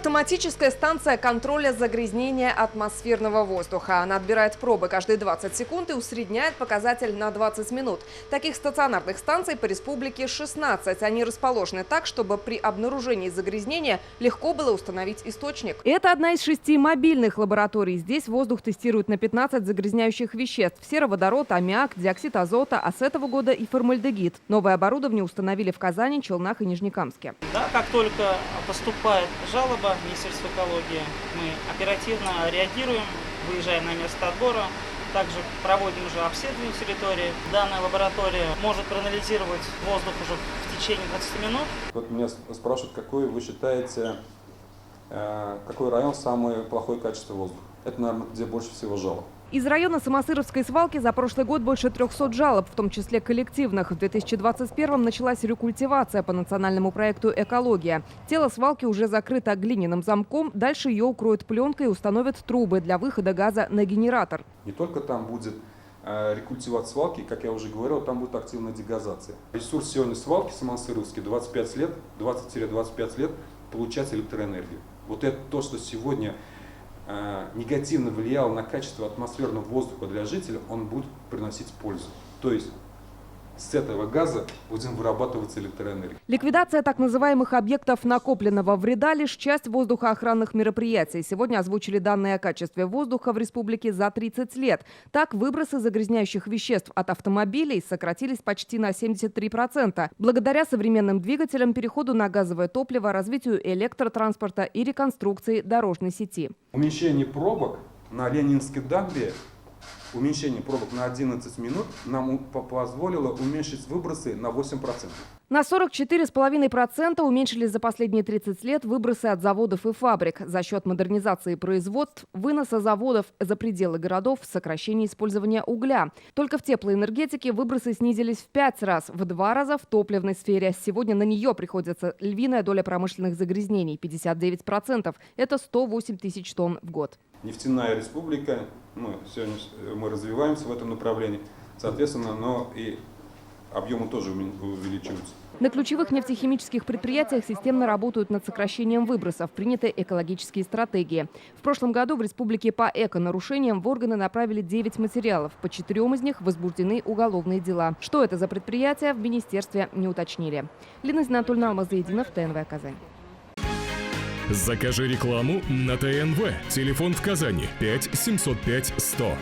Автоматическая станция контроля загрязнения атмосферного воздуха. Она отбирает пробы каждые 20 секунд и усредняет показатель на 20 минут. Таких стационарных станций по республике 16. Они расположены так, чтобы при обнаружении загрязнения легко было установить источник. Это одна из 6 мобильных лабораторий. Здесь воздух тестируют на 15 загрязняющих веществ: сероводород, аммиак, диоксид азота, а с этого года и формальдегид. Новое оборудование установили в Казани, Челнах и Нижнекамске. Да, как только поступает жалоба в Министерство экологии, мы оперативно реагируем, выезжаем на место отбора, также проводим уже обследование территории. Данная лаборатория может проанализировать воздух уже в течение 20 минут. Вот меня спрашивают, какой вы считаете, какой район самое плохое качество воздуха? Это, наверное, где больше всего жалоб. Из района Самосыровской свалки за прошлый год больше 300 жалоб, в том числе коллективных. В 2021-м началась рекультивация по национальному проекту «Экология». Тело свалки уже закрыто глиняным замком. Дальше ее укроют пленкой и установят трубы для выхода газа на генератор. Не только там будет рекультивация свалки, как я уже говорил, там будет активная дегазация. Ресурс сегодня свалки Самосыровской 20-25 лет получать электроэнергию. Вот это то, что сегодня негативно влиял на качество атмосферного воздуха для жителей, он будет приносить пользу. То есть с этого газа будем вырабатываться электроэнергия. Ликвидация так называемых объектов накопленного вреда – лишь часть воздухоохранных мероприятий. Сегодня озвучили данные о качестве воздуха в республике за 30 лет. Так, выбросы загрязняющих веществ от автомобилей сократились почти на 73%. Благодаря современным двигателям, переходу на газовое топливо, развитию электротранспорта и реконструкции дорожной сети. Уменьшение пробок на Ленинской дамбе, уменьшение пробок на 11 минут нам позволило уменьшить выбросы на 8%. На 44,5% уменьшились за последние 30 лет выбросы от заводов и фабрик за счет модернизации производств, выноса заводов за пределы городов, сокращения использования угля. Только в теплоэнергетике выбросы снизились в 5 раз, в 2 раза в топливной сфере. Сегодня на нее приходится львиная доля промышленных загрязнений – 59%. Это 108 тысяч тонн в год. Нефтяная республика, сегодня мы развиваемся в этом направлении, соответственно, но и объемы тоже увеличиваются. На ключевых нефтехимических предприятиях системно работают над сокращением выбросов, приняты экологические стратегии. В прошлом году в республике по эконарушениям в органы направили 9 материалов. По 4 из них возбуждены уголовные дела. Что это за предприятия, в министерстве не уточнили. Лина Зинатульна, Алмазаединов, ТНВ Казань. Закажи рекламу на ТНВ. Телефон в Казани 5 705 100.